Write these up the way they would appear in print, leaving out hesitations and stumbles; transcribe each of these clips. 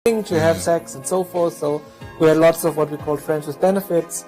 to have sex and so forth. So we had lots of what we call friends with benefits.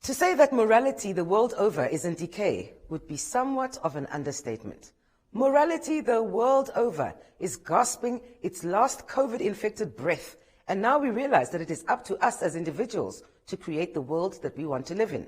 To say that morality the world over is in decay would be somewhat of an understatement. Morality the world over is gasping its last COVID-infected breath, and now we realize that it is up to us as individuals to create the world that we want to live in.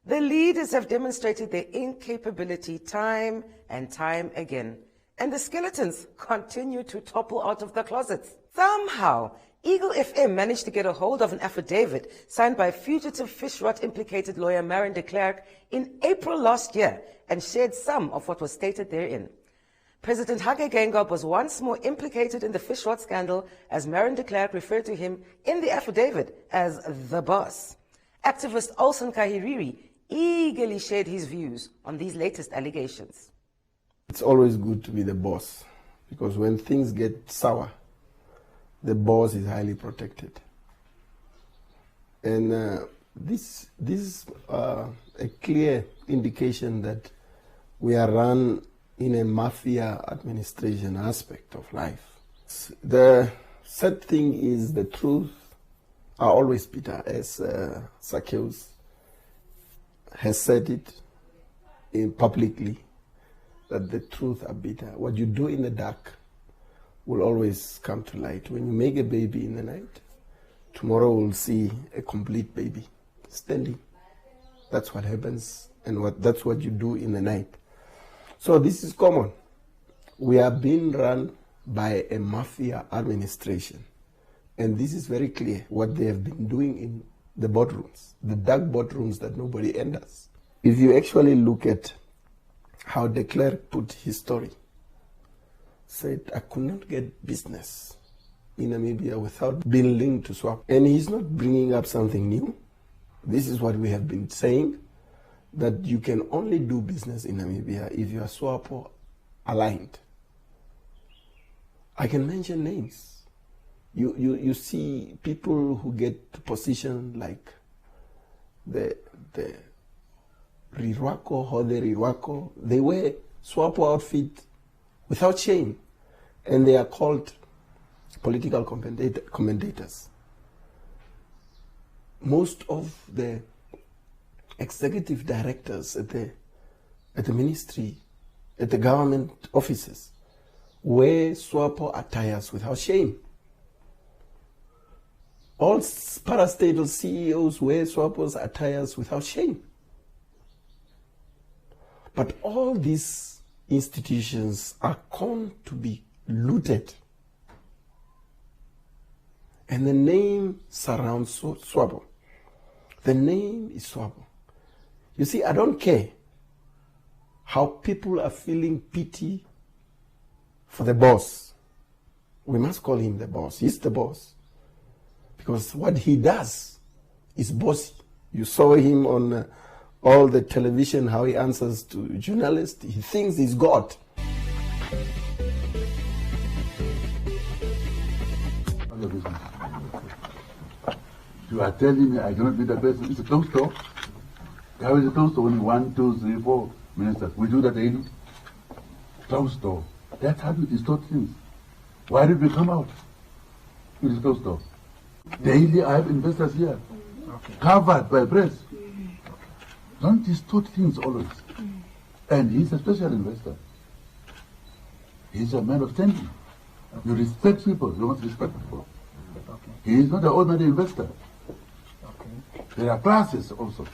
The leaders have demonstrated their incapability time and time again, and the skeletons continue to topple out of the closets. Somehow, Eagle FM managed to get a hold of an affidavit signed by fugitive fish rot implicated lawyer Marion de Klerk in April last year and shared some of what was stated therein. President Hage Geingob was once more implicated in the fish rot scandal, as Marion de Klerk referred to him in the affidavit as the boss. Activist Olsen Kahiriri eagerly shared his views on these latest allegations. It's always good to be the boss, because when things get sour, the boss is highly protected. And this is a clear indication that we are run in a mafia administration aspect of life. The sad thing is the truth are always bitter, as Zacchaeus has said it publicly, that the truth are bitter. What you do in the dark will always come to light. When you make a baby in the night, tomorrow we'll see a complete baby standing. That's what happens, and that's what you do in the night. So this is common. We are being run by a mafia administration, and this is very clear what they have been doing in the boardrooms, the dark boardrooms that nobody enters. If you actually look at how de Klerk put his story, said, I could not get business in Namibia without being linked to SWAPO. And he's not bringing up something new. This is what we have been saying, that you can only do business in Namibia if you are SWAPO aligned. I can mention names. You see people who get to position like the Rirwako, Hode Rirwako, they wear SWAPO outfit without shame, and they are called political commentators. Most of the executive directors at the ministry, at the government offices, wear SWAPO attires without shame. All parastatal CEOs wear SWAPO's attires without shame. But all these institutions are going to be looted. And the name surrounds SWAPO. The name is SWAPO. You see, I don't care how people are feeling pity for the boss. We must call him the boss. He's the boss. Because what he does is bossy. You saw him on all the television, how he answers to journalists. He thinks he's God. You are telling me I cannot be the best. It's a closed door. How is it closed door? Only 1, 2, 3, 4 ministers. We do that daily. Closed door. That's how you distort things. Why did we come out? It is closed door. Daily I have investors here. Covered by press. Don't distort things always. And he's a special investor. He's a man of standing. You respect people, you must respect people. He is not an ordinary investor. There are classes also.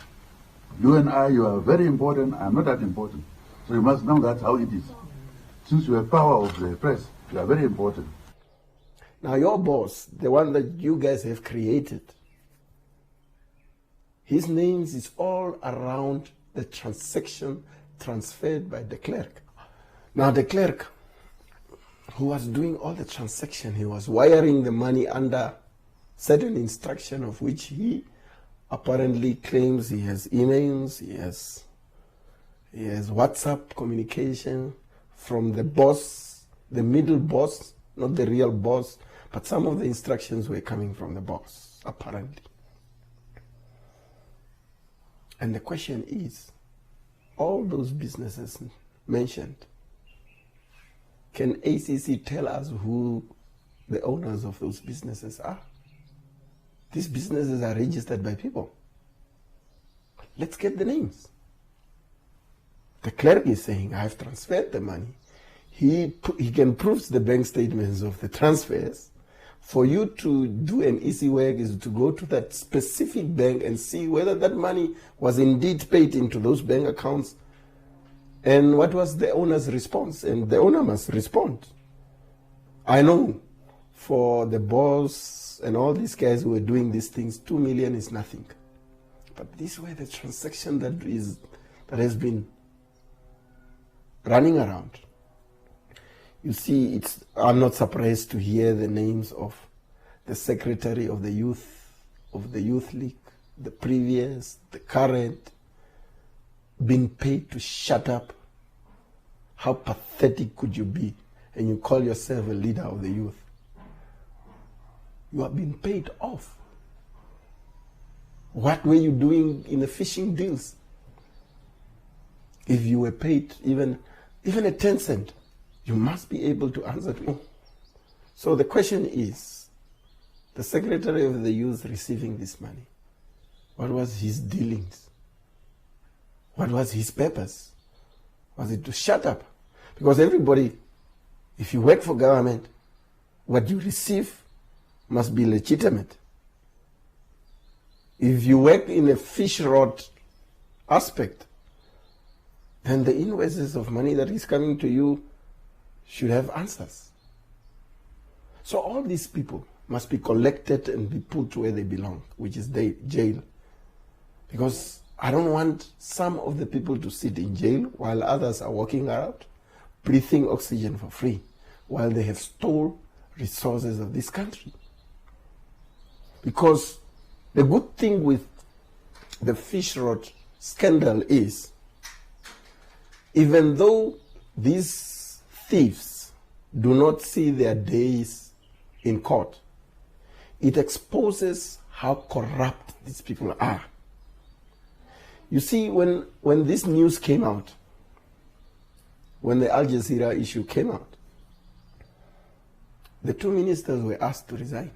You and I, you are very important, I am not that important. So you must know that's how it is. Since you have power of the press, you are very important. Now your boss, the one that you guys have created, his names is all around the transaction transferred by the clerk. Now the clerk who was doing all the transaction, he was wiring the money under certain instruction of which he apparently claims he has emails, he has WhatsApp communication from the boss, the middle boss, not the real boss, but some of the instructions were coming from the boss, apparently. And the question is, all those businesses mentioned, can ACC tell us who the owners of those businesses are? These businesses are registered by people. Let's get the names. The clerk is saying, I've transferred the money. He can prove the bank statements of the transfers. For you to do an easy work is to go to that specific bank and see whether that money was indeed paid into those bank accounts and what was the owner's response. And the owner must respond. I know for the boss and all these guys who were doing these things, 2 million is nothing. But these were the transaction that has been running around. You see, I'm not surprised to hear the names of the secretary of the youth league, the previous, the current, being paid to shut up. How pathetic could you be? And you call yourself a leader of the youth. You are being paid off. What were you doing in the fishing deals? If you were paid even a 10 cent, you must be able to answer to me. So the question is, the secretary of the youth receiving this money, what was his dealings? What was his purpose? Was it to shut up? Because everybody, if you work for government, what you receive must be legitimate. If you work in a fish rod aspect, then the invoices of money that is coming to you should have answers. So all these people must be collected and be put where they belong, which is jail. Because I don't want some of the people to sit in jail while others are walking around, breathing oxygen for free, while they have stole resources of this country. Because the good thing with the fish rod scandal is, even though these thieves do not see their days in court, it exposes how corrupt these people are. You see, when this news came out, when the Al Jazeera issue came out, the 2 ministers were asked to resign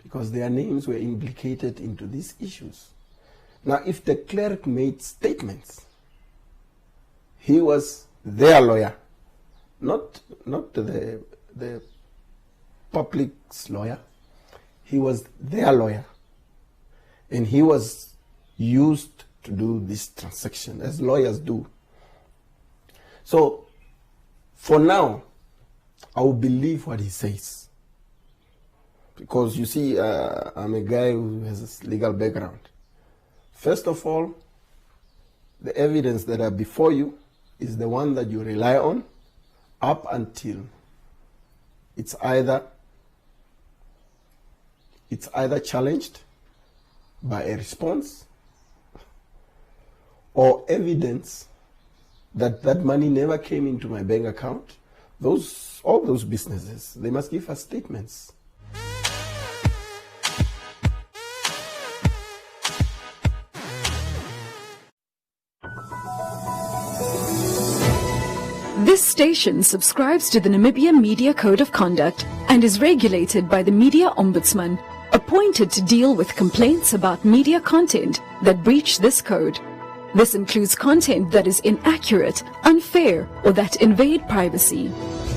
because their names were implicated into these issues. Now, if the clerk made statements, he was their lawyer, not the public's lawyer. He was their lawyer. And he was used to do this transaction, as lawyers do. So, for now, I will believe what he says. Because you see, I'm a guy who has a legal background. First of all, the evidence that are before you is the one that you rely on up until it's either challenged by a response or evidence that that money never came into my bank account. All those businesses, they must give us statements. This station subscribes to the Namibian Media Code of Conduct and is regulated by the Media Ombudsman, appointed to deal with complaints about media content that breach this code. This includes content that is inaccurate, unfair, or that invade privacy.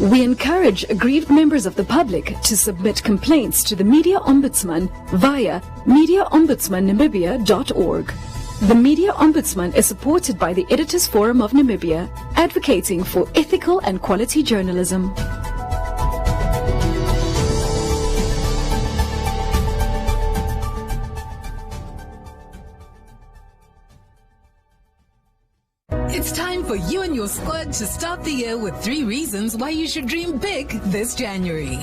We encourage aggrieved members of the public to submit complaints to the Media Ombudsman via mediaombudsmannamibia.org. The Media Ombudsman is supported by the Editors Forum of Namibia, advocating for ethical and quality journalism. It's time for you and your squad to start the year with 3 reasons why you should dream big this January.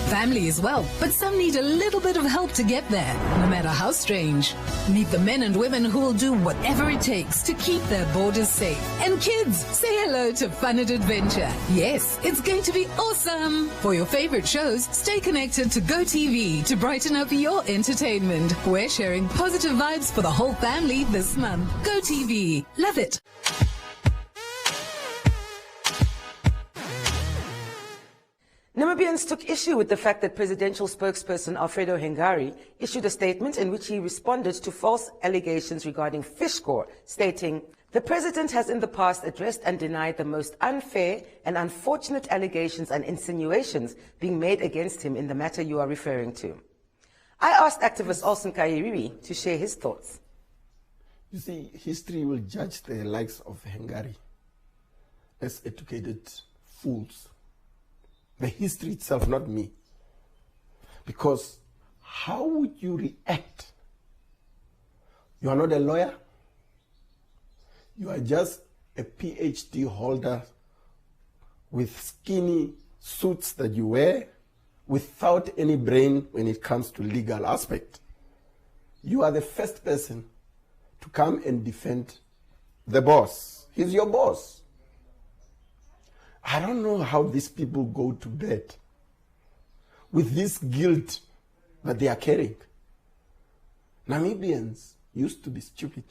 Family is wealth, but some need a little bit of help to get there, no matter how strange. Meet the men and women who will do whatever it takes to keep their borders safe. And kids, say hello to Fun and Adventure. Yes, it's going to be awesome. For your favorite shows, stay connected to GoTV to brighten up your entertainment. We're sharing positive vibes for the whole family this month. GoTV. Love it. Namibians took issue with the fact that presidential spokesperson Alfredo Hengari issued a statement in which he responded to false allegations regarding Fishcore, stating, "The president has in the past addressed and denied the most unfair and unfortunate allegations and insinuations being made against him in the matter you are referring to." I asked activist Olsen Kayiriri to share his thoughts. You see, history will judge the likes of Hengari as educated fools. The history itself, not me. Because how would you react? You are not a lawyer. You are just a PhD holder with skinny suits that you wear without any brain when it comes to legal aspect. You are the first person to come and defend the boss. He's your boss. I don't know how these people go to bed with this guilt that they are carrying. Namibians used to be stupid,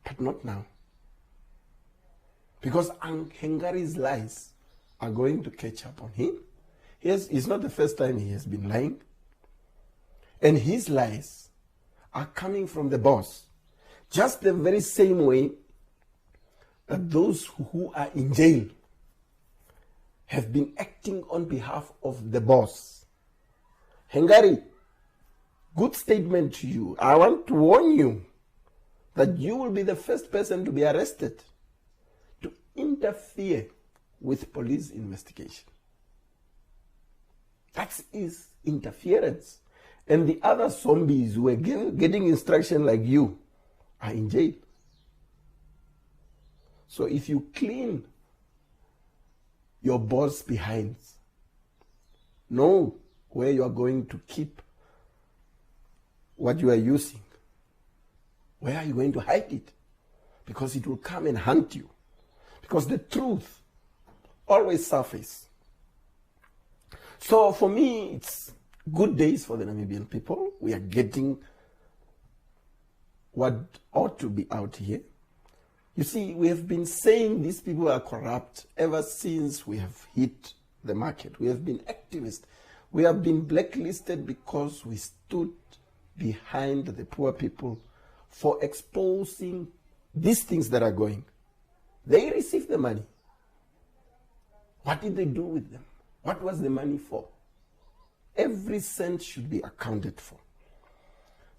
but not now. Because Hengari's lies are going to catch up on him. It's not the first time he has been lying. And his lies are coming from the boss. Just the very same way that those who are in jail have been acting on behalf of the boss. Hengari, good statement to you. I want to warn you that you will be the first person to be arrested to interfere with police investigation. That is interference. And the other zombies who are getting instruction like you are in jail. So if you clean your boss behind, know where you are going to keep what you are using. Where are you going to hide it? Because it will come and hunt you. Because the truth always surfaces. So for me, it's good days for the Namibian people. We are getting what ought to be out here. You see, we have been saying these people are corrupt ever since we have hit the market. We have been activists. We have been blacklisted because we stood behind the poor people for exposing these things that are going. They received the money. What did they do with them? What was the money for? Every cent should be accounted for.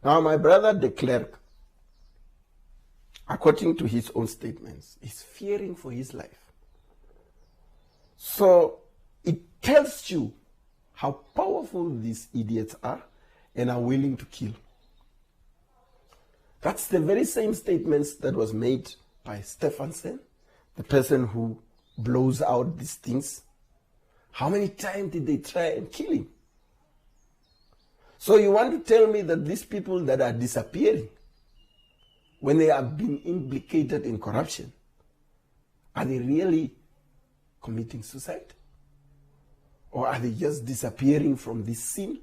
Now, my brother de Klerk, according to his own statements, is fearing for his life. So it tells you how powerful these idiots are and are willing to kill. That's the very same statements that was made by Stephenson, the person who blows out these things. How many times did they try and kill him? So you want to tell me that these people that are disappearing, when they have been implicated in corruption, are they really committing suicide? Or are they just disappearing from this scene?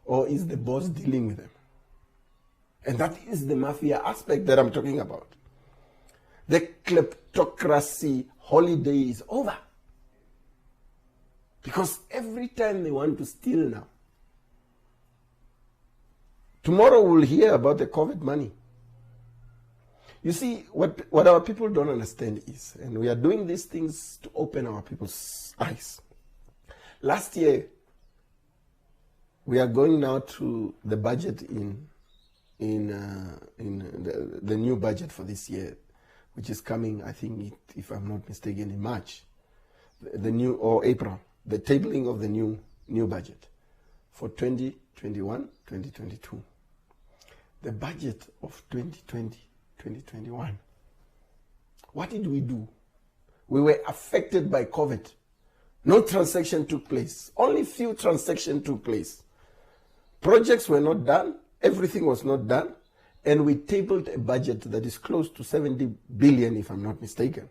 Or is the boss dealing with them? And that is the mafia aspect that I'm talking about. The kleptocracy holiday is over. Because every time they want to steal now. Tomorrow we'll hear about the COVID money. You see, what our people don't understand is, and we are doing these things to open our people's eyes. Last year, we are going now to the budget in the new budget for this year, which is coming, I think, if I'm not mistaken, in March, the new, or April, the tabling of the new budget for 2021-2022. The budget of 2020-2021. What did we do? We were affected by COVID. No transaction took place. Only few transactions took place. Projects were not done. Everything was not done. And we tabled a budget that is close to 70 billion, if I'm not mistaken.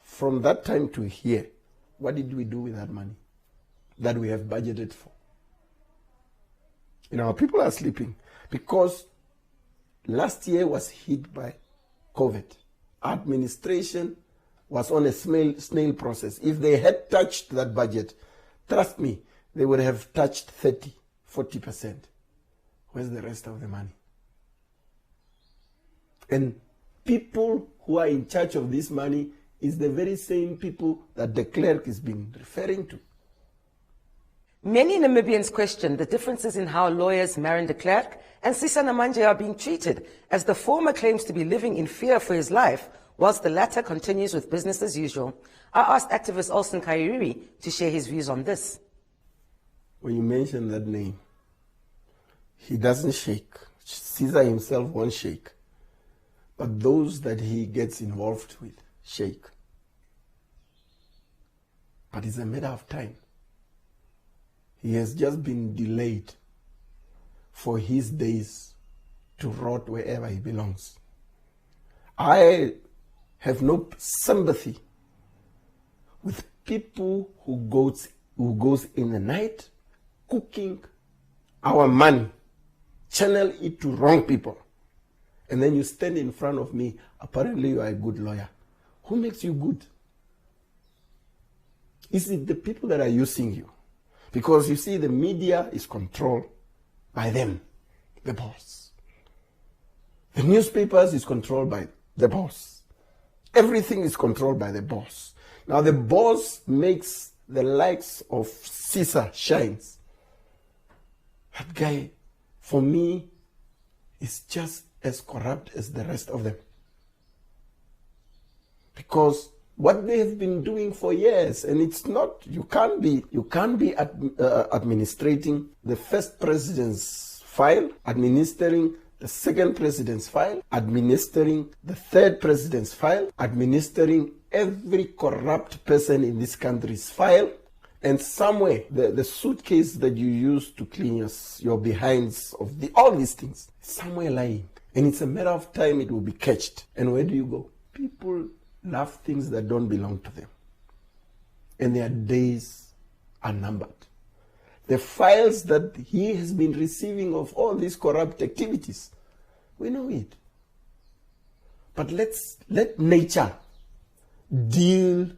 From that time to here, what did we do with that money that we have budgeted for? You know, our people are sleeping because last year was hit by COVID. Administration was on a snail process. If they had touched that budget, trust me, they would have touched 30-40%. Where's the rest of the money? And people who are in charge of this money is the very same people that de Klerk has been referring to. Many Namibians question the differences in how lawyers Marion de Klerk and Sisa Namanje are being treated, as the former claims to be living in fear for his life, whilst the latter continues with business as usual. I asked activist Olsen Kairiri to share his views on this. When you mention that name, he doesn't shake. Caesar himself won't shake. But those that he gets involved with shake. But it's a matter of time. He has just been delayed for his days to rot wherever he belongs. I have no sympathy with people who goes in the night cooking our money, channel it to wrong people, and then you stand in front of me, apparently you are a good lawyer. Who makes you good? Is it the people that are using you? Because you see, the media is controlled by them, the boss. The newspapers is controlled by the boss. Everything is controlled by the boss. Now the boss makes the likes of Caesar shines. That guy, for me, is just as corrupt as the rest of them. Because what they have been doing for years, and it's not, you can't be administrating the first president's file, administering the second president's file, administering the third president's file, administering every corrupt person in this country's file, and somewhere the suitcase that you use to clean your behinds of all these things, somewhere lying. And it's a matter of time it will be catched. And where do you go? People love things that don't belong to them. And their days are numbered. The files that he has been receiving of all these corrupt activities, we know it. But let nature deal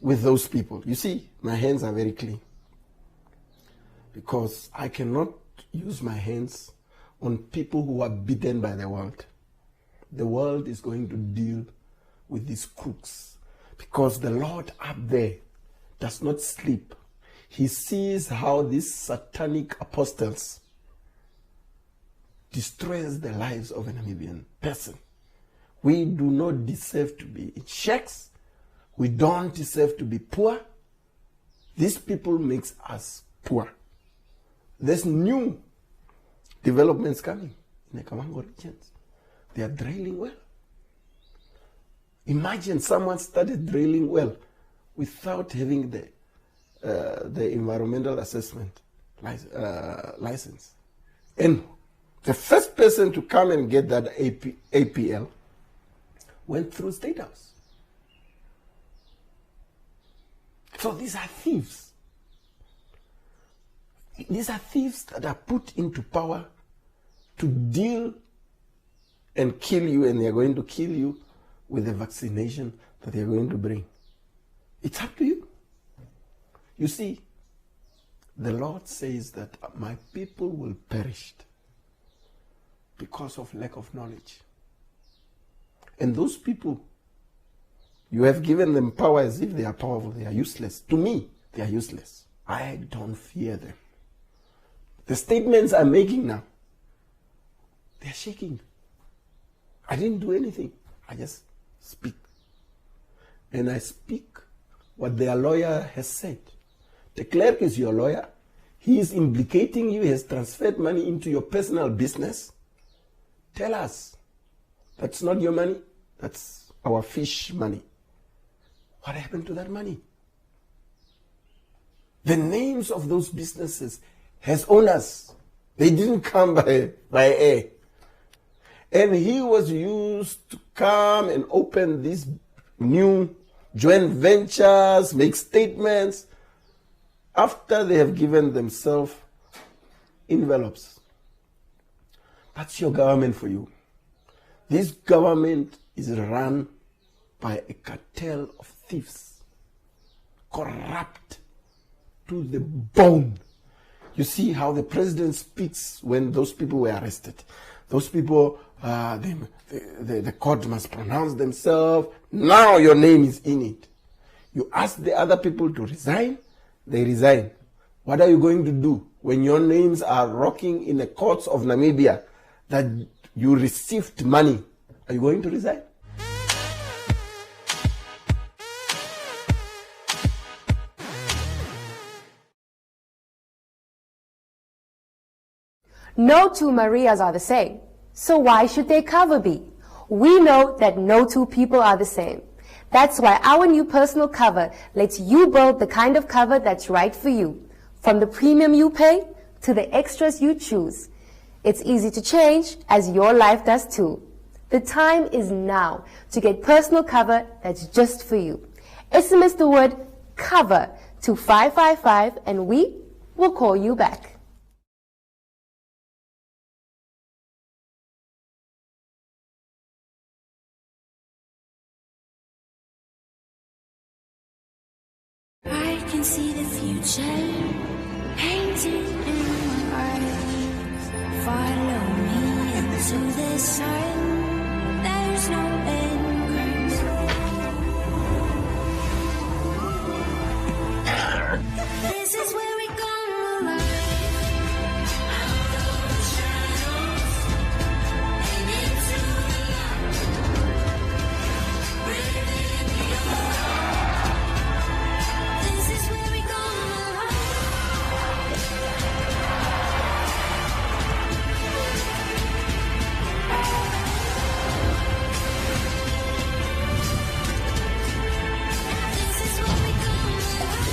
with those people. You see, my hands are very clean. Because I cannot use my hands on people who are beaten by the world. The world is going to deal with these crooks, because the Lord up there does not sleep. He sees how these satanic apostles destroys the lives of a Namibian person. We do not deserve to be in shacks. We don't deserve to be poor. These people makes us poor. There's new developments coming in the Kavango regions. They are drilling well. Imagine someone started drilling well without having the environmental assessment license. And the first person to come and get that APL went through State House. So these are thieves. These are thieves that are put into power to deal and kill you, and they are going to kill you with the vaccination that they are going to bring. It's up to you. You see, the Lord says that my people will perish because of lack of knowledge. And those people, you have given them power as if they are powerful. They are useless. To me, they are useless. I don't fear them. The statements I'm making now, they're shaking. I didn't do anything. I just speak. And I speak what their lawyer has said. De Klerk is your lawyer. He is implicating you. He has transferred money into your personal business. Tell us. That's not your money. That's our fish money. What happened to that money? The names of those businesses has owners. They didn't come by air. And he was used to come and open these new joint ventures, make statements, after they have given themselves envelopes. That's your government for you. This government is run by a cartel of thieves, corrupt to the bone. You see how the president speaks when those people were arrested. Those people, the court must pronounce themselves. Now your name is in it. You ask the other people to resign, they resign. What are you going to do when your names are rocking in the courts of Namibia that you received money? Are you going to resign? No two Marias are the same, so why should their cover be? We know that no two people are the same. That's why our new personal cover lets you build the kind of cover that's right for you, from the premium you pay to the extras you choose. It's easy to change, as your life does too. The time is now to get personal cover that's just for you. SMS the word COVER to 555 and we will call you back. I can see the future painted in my eyes. Follow me into the sun. There's no end. This is where we come alive. Out of the shadows and into the light. Breathing beyond. This is where we come alive. This is where we come alive.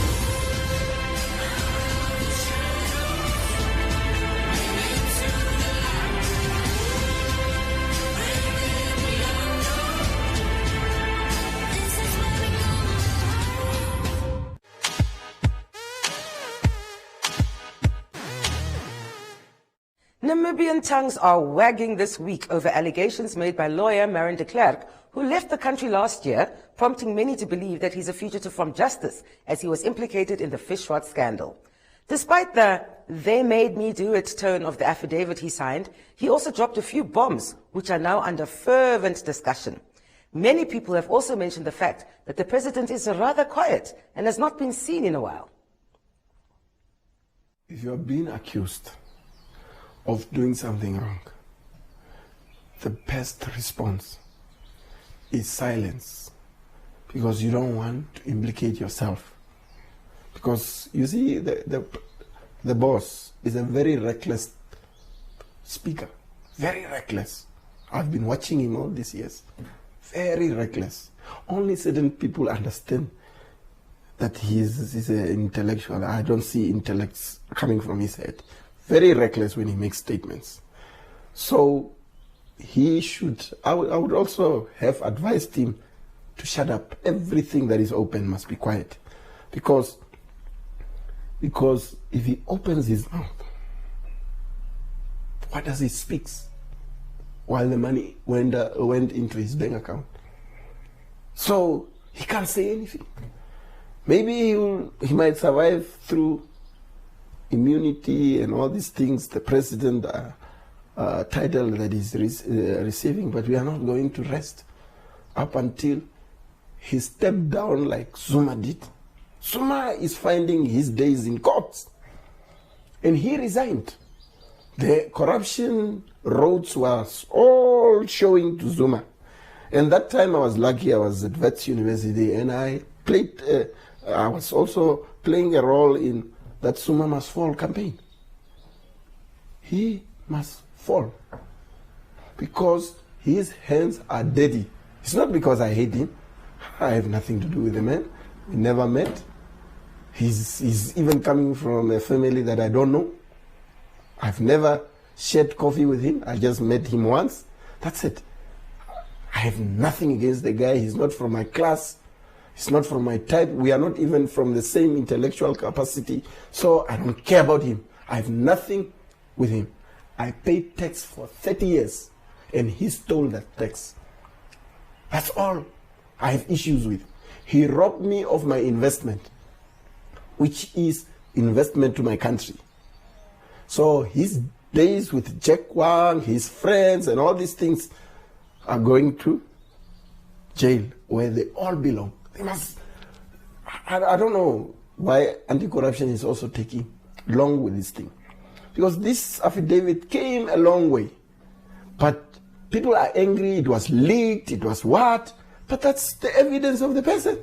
Namibian tongues are wagging this week over allegations made by lawyer Marin de Klerk, who left the country last year, prompting many to believe that he's a fugitive from justice as he was implicated in the Fishwat scandal. Despite the "they made me do it" tone of the affidavit he signed, he also dropped a few bombs which are now under fervent discussion. Many people have also mentioned the fact that the president is rather quiet and has not been seen in a while. If you're being accused of doing something wrong, the best response is silence, because you don't want to implicate yourself. Because you see, the boss is a very reckless speaker, very reckless. I've been watching him all these years, very reckless. Only certain people understand that he's an intellectual. I don't see intellects coming from his head. Very reckless when he makes statements. So he should, I would also have advised him to shut up. Everything that is open must be quiet. Because if he opens his mouth, what does he speak while the money went into his bank account? So he can't say anything. Maybe he might survive through immunity and all these things the president title that he's receiving, but we are not going to rest up until he stepped down like Zuma did. Zuma is finding his days in courts, and he resigned. The corruption roads was all showing to Zuma. And that time I was lucky, I was at Wits University, and I was also playing a role in that Zuma must fall campaign. He must fall because his hands are dirty. It's not because I hate him. I have nothing to do with the man. We never met. He's even coming from a family that I don't know. I've never shared coffee with him. I just met him once. That's it. I have nothing against the guy. He's not from my class. He's not from my type. We are not even from the same intellectual capacity. So I don't care about him. I have nothing with him. I paid tax for 30 years and he stole that tax. That's all I have issues with. He robbed me of my investment, which is investment to my country. So his days with Jack Wang, his friends and all these things are going to jail where they all belong. They must, I don't know why anti-corruption is also taking long with this thing. Because this affidavit came a long way. But people are angry, it was leaked, it was what? But that's the evidence of the person.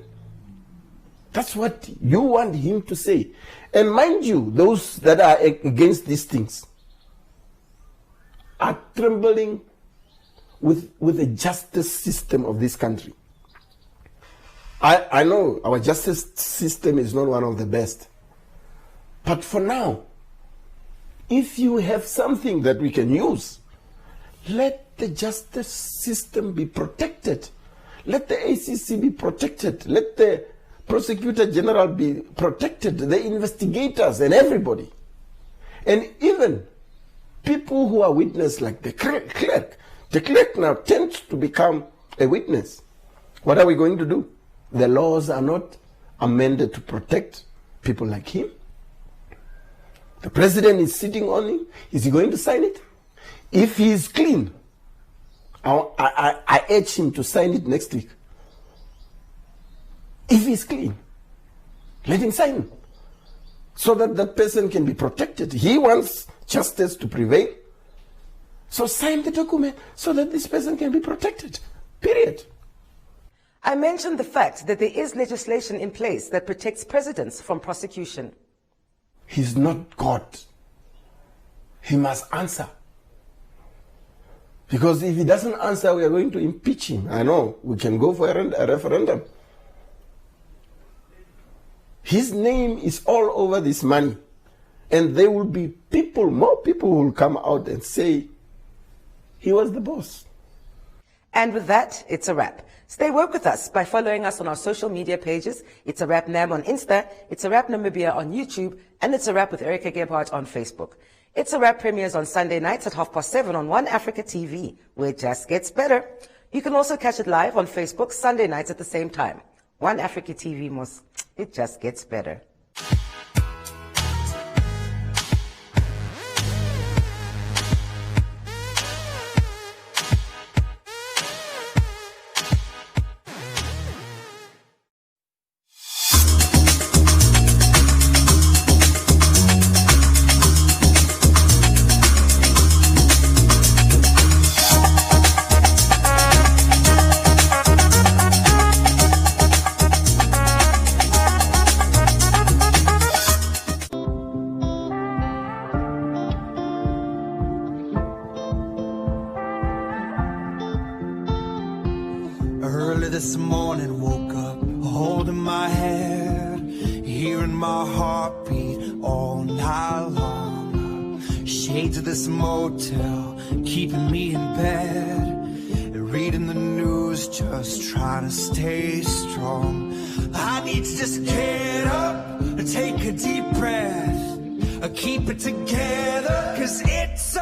That's what you want him to say. And mind you, those that are against these things are trembling with the justice system of this country. I know our justice system is not one of the best. But for now, if you have something that we can use, let the justice system be protected. Let the ACC be protected. Let the prosecutor general be protected, the investigators and everybody. And even people who are witness like the clerk. The clerk now tends to become a witness. What are we going to do? The laws are not amended to protect people like him. The president is sitting on him. Is he going to sign it? If he is clean, I urge him to sign it next week. If he's clean, let him sign it so that that person can be protected. He wants justice to prevail. So sign the document so that this person can be protected. Period. I mentioned the fact that there is legislation in place that protects presidents from prosecution. He's not God. He must answer. Because if he doesn't answer, we are going to impeach him. I know, we can go for a referendum. His name is all over this money. And there will be people, more people who will come out and say, he was the boss. And with that, it's a wrap. Stay woke with us by following us on our social media pages. It's a Wrap Nam on Insta, It's a Wrap Namibia on YouTube, and It's a Wrap with Erica Gebhardt on Facebook. It's a Wrap premieres on Sunday nights at 7:30 on One Africa TV, where it just gets better. You can also catch it live on Facebook Sunday nights at the same time. One Africa TV, Mos, it just gets better. Early this morning, woke up holding my head, hearing my heartbeat all night long. Shades of this motel keeping me in bed, reading the news, just trying to stay strong. I need to just get up, take a deep breath, keep it together, 'cause it's